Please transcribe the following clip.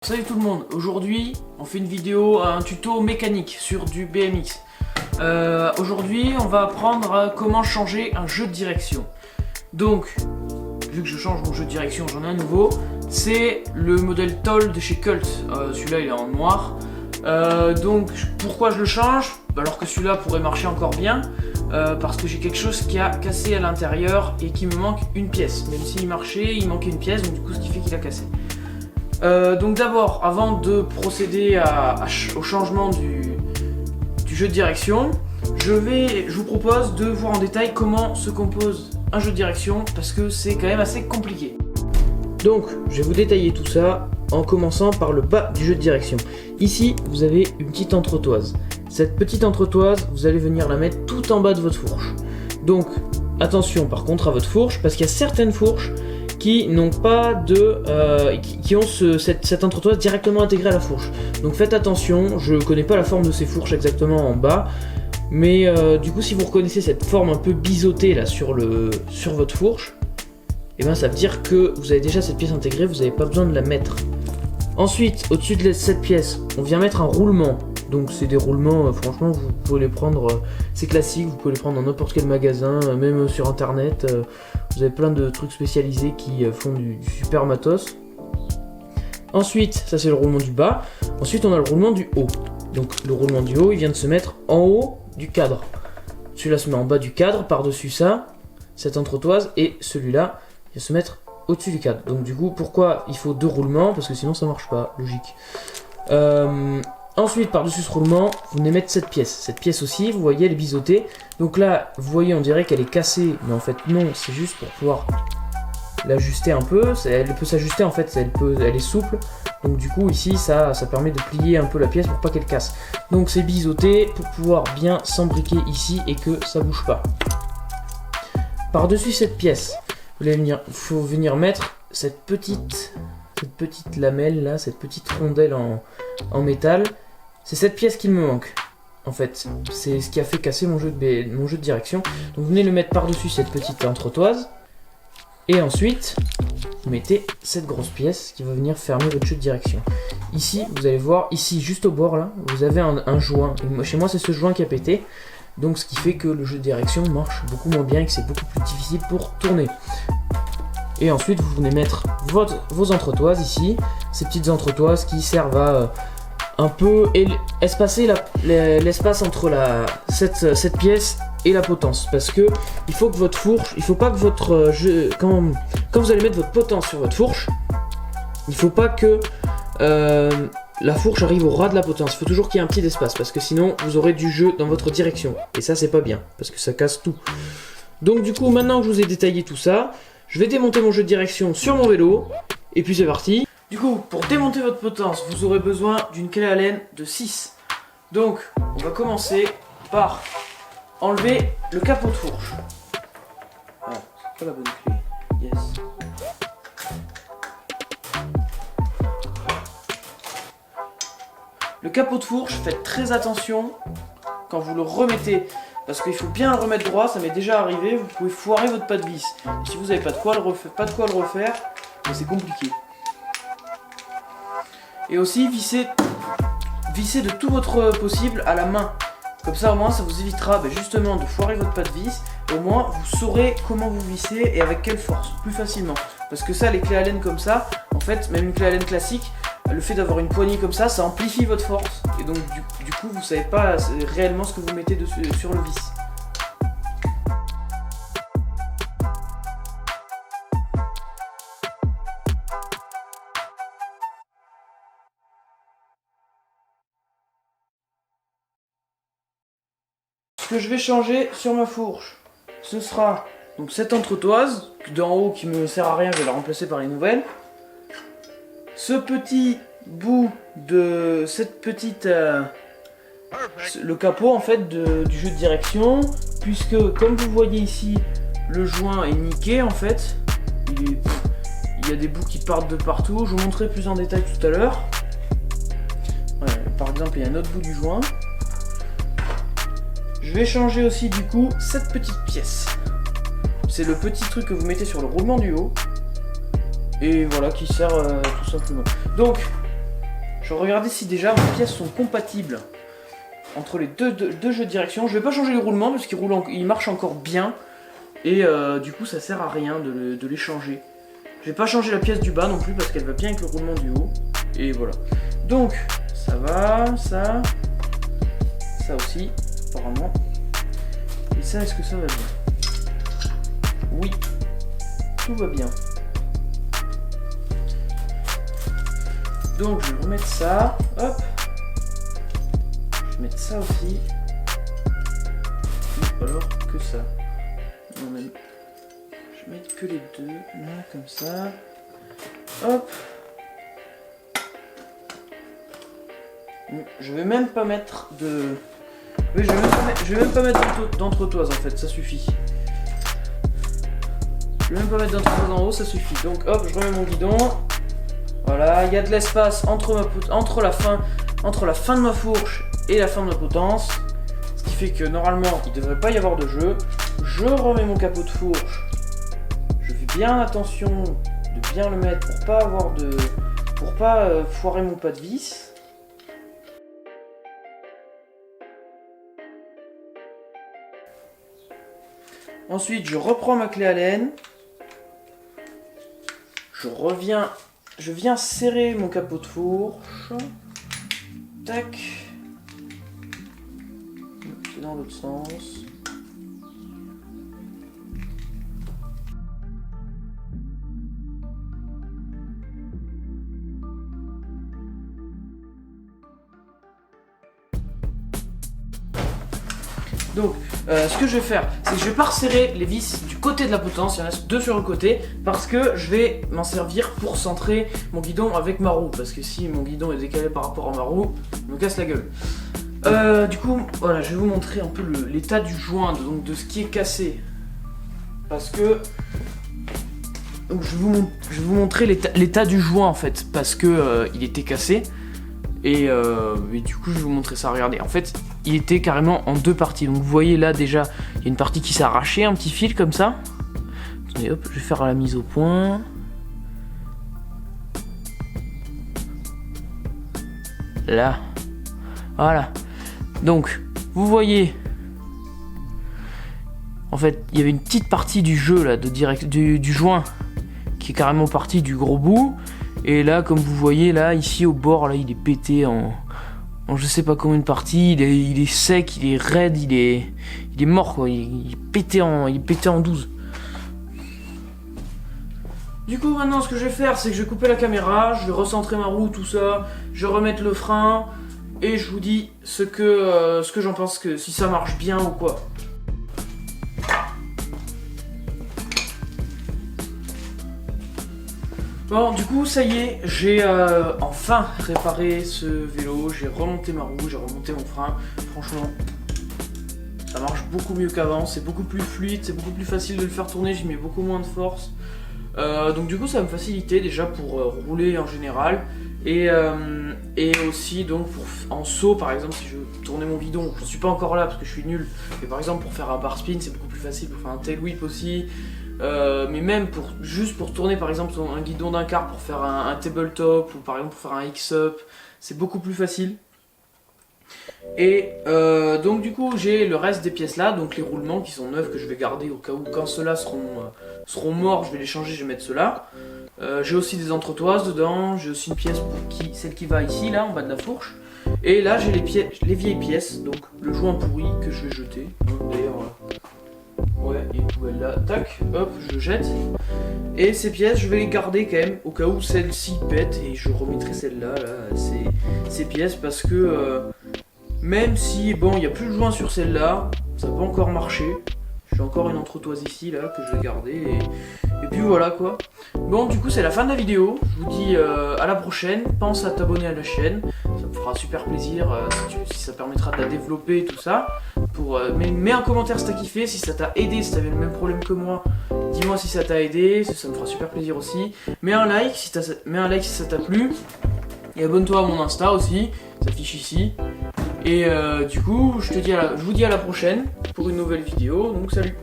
Salut tout le monde, aujourd'hui on fait une vidéo, un tuto mécanique sur du BMX. Aujourd'hui on va apprendre comment changer un jeu de direction. Donc, vu que je change mon jeu de direction, j'en ai un nouveau. C'est le modèle Toll de chez Cult, celui-là il est en noir. Donc pourquoi je le change alors que celui-là pourrait marcher encore bien? Parce que j'ai quelque chose qui a cassé à l'intérieur et qui me manque une pièce. Même s'il marchait, il manquait une pièce, donc du coup ce qui fait qu'il a cassé. Donc d'abord, avant de procéder au changement du jeu de direction, je vous propose de voir en détail comment se compose un jeu de direction, parce que c'est quand même assez compliqué. Donc, je vais vous détailler tout ça en commençant par le bas du jeu de direction. Ici, vous avez une petite entretoise. Cette petite entretoise, vous allez venir la mettre tout en bas de votre fourche. Donc, attention par contre à votre fourche, parce qu'il y a certaines fourches qui n'ont pas de qui ont cette entretoise directement intégrée à la fourche. Donc faites attention, je connais pas la forme de ces fourches exactement en bas, mais du coup si vous reconnaissez cette forme un peu biseautée là sur votre fourche, et ben ça veut dire que vous avez déjà cette pièce intégrée, vous n'avez pas besoin de la mettre. Ensuite, au-dessus de cette pièce, on vient mettre un roulement. Donc c'est des roulements, franchement vous pouvez les prendre, c'est classique, vous pouvez les prendre dans n'importe quel magasin, même sur internet, vous avez plein de trucs spécialisés qui font du super matos. Ensuite, ça c'est le roulement du bas, ensuite on a le roulement du haut. Donc le roulement du haut, il vient de se mettre en haut du cadre. Celui-là se met en bas du cadre, par-dessus ça, cette entretoise, et celui-là vient se mettre au-dessus du cadre. Donc du coup, pourquoi il faut deux roulements? Parce que sinon ça marche pas, logique. Ensuite, par-dessus ce roulement, vous venez mettre cette pièce. Cette pièce aussi, vous voyez, elle est biseautée. Donc là, vous voyez, on dirait qu'elle est cassée. Mais en fait, non, c'est juste pour pouvoir l'ajuster un peu. Elle peut s'ajuster, en fait, elle est souple. Donc du coup, ici, ça permet de plier un peu la pièce pour pas qu'elle casse. Donc c'est biseauté pour pouvoir bien s'embriquer ici et que ça bouge pas. Par-dessus cette pièce, il faut venir mettre cette petite lamelle là, cette petite rondelle en métal. C'est cette pièce qui me manque en fait, c'est ce qui a fait casser mon jeu de direction. Donc vous venez le mettre par dessus cette petite entretoise, et ensuite vous mettez cette grosse pièce qui va venir fermer votre jeu de direction. Ici vous allez voir, ici juste au bord là, vous avez un joint, et chez moi c'est ce joint qui a pété. Donc ce qui fait que le jeu de direction marche beaucoup moins bien et que c'est beaucoup plus difficile pour tourner. Et ensuite vous venez mettre vos entretoises ici, ces petites entretoises qui servent à un peu espacer l'espace entre cette pièce et la potence. Parce que il faut que votre fourche, il faut pas que votre jeu, quand vous allez mettre votre potence sur votre fourche, il faut pas que la fourche arrive au ras de la potence. Il faut toujours qu'il y ait un petit espace, parce que sinon vous aurez du jeu dans votre direction. Et ça c'est pas bien, parce que ça casse tout. Donc du coup, maintenant que je vous ai détaillé tout ça, je vais démonter mon jeu de direction sur mon vélo, et puis c'est parti. Du coup, pour démonter votre potence, vous aurez besoin d'une clé Allen de 6. Donc, on va commencer par enlever le capot de fourche. Ah, c'est pas la bonne clé. Yes. Le capot de fourche, faites très attention quand vous le remettez. Parce qu'il faut bien le remettre droit, ça m'est déjà arrivé, vous pouvez foirer votre pas de vis. Et si vous n'avez pas de quoi le refaire, c'est compliqué. Et aussi vissez de tout votre possible à la main. Comme ça au moins ça vous évitera justement de foirer votre pas de vis. Et au moins vous saurez comment vous vissez et avec quelle force, plus facilement. Parce que ça, les clés Allen comme ça, en fait, même une clé Allen classique, le fait d'avoir une poignée comme ça amplifie votre force. Et donc du coup vous savez pas réellement ce que vous mettez dessus, sur le vis. Ce que je vais changer sur ma fourche, ce sera donc cette entretoise d'en haut qui me sert à rien, je vais la remplacer par les nouvelles. Ce petit bout de cette petite le capot en fait du jeu de direction, puisque comme vous voyez ici, le joint est niqué en fait. Il y a des bouts qui partent de partout. Je vous montrerai plus en détail tout à l'heure. Par exemple, il y a un autre bout du joint. Je vais changer aussi du coup cette petite pièce. C'est le petit truc que vous mettez sur le roulement du haut. Et voilà, qui sert tout simplement. Donc, je regardais si déjà mes pièces sont compatibles entre les deux jeux de direction. Je vais pas changer les roulements parce qu'ils marchent encore bien. Et du coup ça sert à rien de les changer. Je vais pas changer la pièce du bas non plus parce qu'elle va bien avec le roulement du haut. Et voilà. Donc ça va, ça aussi apparemment. Et ça, est-ce que ça va bien? Oui, tout va bien. Donc je vais remettre ça, hop. Je vais mettre ça aussi. Ou alors que ça. Non, même. Je vais mettre que les deux, là, comme ça. Hop. Je vais même pas mettre de... Oui, je vais même pas mettre d'entretoise en fait, ça suffit. Je vais même pas mettre d'entretoise en haut, ça suffit. Donc hop, je remets mon guidon. Voilà, il y a de l'espace entre la fin de ma fourche et la fin de ma potence. Ce qui fait que normalement, il ne devrait pas y avoir de jeu. Je remets mon capot de fourche. Je fais bien attention de bien le mettre pour pas foirer mon pas de vis. Ensuite, je reprends ma clé Allen. Je viens serrer mon capot de fourche. Tac. C'est dans l'autre sens. Donc, ce que je vais faire, c'est que je vais pas resserrer les vis du côté de la potence, il y en a deux sur le côté, parce que je vais m'en servir pour centrer mon guidon avec ma roue, parce que si mon guidon est décalé par rapport à ma roue, il me casse la gueule. Du coup, voilà, je vais vous montrer un peu l'état du joint, donc de ce qui est cassé, parce que donc, je vais vous montrer l'état du joint en fait, parce que il était cassé. Et du coup je vais vous montrer ça, regardez, en fait il était carrément en deux parties. Donc vous voyez là déjà, il y a une partie qui s'est arrachée, un petit fil comme ça. Attendez, hop, je vais faire la mise au point. Là, voilà. Donc, vous voyez, en fait, il y avait une petite partie du jeu là, du joint, qui est carrément partie du gros bout. Et là, comme vous voyez, là, ici au bord, là, il est pété en je sais pas combien de parties. Il est sec, il est raide, il est mort, quoi. Il est pété en 12. Du coup, maintenant, ce que je vais faire, c'est que je vais couper la caméra, je vais recentrer ma roue, tout ça, je vais remettre le frein, et je vous dis ce que j'en pense, que si ça marche bien ou quoi. Bon, du coup, ça y est, j'ai enfin réparé ce vélo, j'ai remonté ma roue, j'ai remonté mon frein. Franchement, ça marche beaucoup mieux qu'avant, c'est beaucoup plus fluide, c'est beaucoup plus facile de le faire tourner, j'y mets beaucoup moins de force. Donc du coup, ça va me faciliter déjà pour rouler en général. Et aussi donc en saut, par exemple, si je veux tourner mon guidon, je suis pas encore là parce que je suis nul. Mais par exemple, pour faire un bar spin, c'est beaucoup plus facile, pour faire un tail whip aussi. Mais même juste pour tourner par exemple un guidon d'un quart, pour faire un tabletop ou par exemple pour faire un X-up, c'est beaucoup plus facile. Et donc du coup j'ai le reste des pièces là, donc les roulements qui sont neufs que je vais garder au cas où, quand ceux-là seront morts, je vais les changer, je vais mettre ceux-là. J'ai aussi des entretoises dedans, j'ai aussi une pièce celle qui va ici là en bas de la fourche. Et là j'ai les vieilles pièces, donc le joint pourri que je vais jeter. D'ailleurs ouais, il y a une poubelle là, tac, hop, je jette. Et ces pièces, je vais les garder quand même, au cas où celle-ci pète, et je remettrai celle-là, ces pièces, parce que même si, bon, il n'y a plus de joint sur celle-là, ça peut encore marcher. J'ai encore une entretoise ici, là, que je vais garder, et puis voilà, quoi. Bon, du coup, c'est la fin de la vidéo, je vous dis à la prochaine, pense à t'abonner à la chaîne, ça me fera super plaisir, si ça permettra de la développer et tout ça. Mets un commentaire si t'as kiffé, si ça t'a aidé, si t'avais le même problème que moi, dis-moi si ça t'a aidé, ça me fera super plaisir aussi. Mets un like si ça t'a plu, et abonne-toi à mon Insta aussi, ça s'affiche ici. Et du coup, je vous dis à la prochaine pour une nouvelle vidéo, donc salut!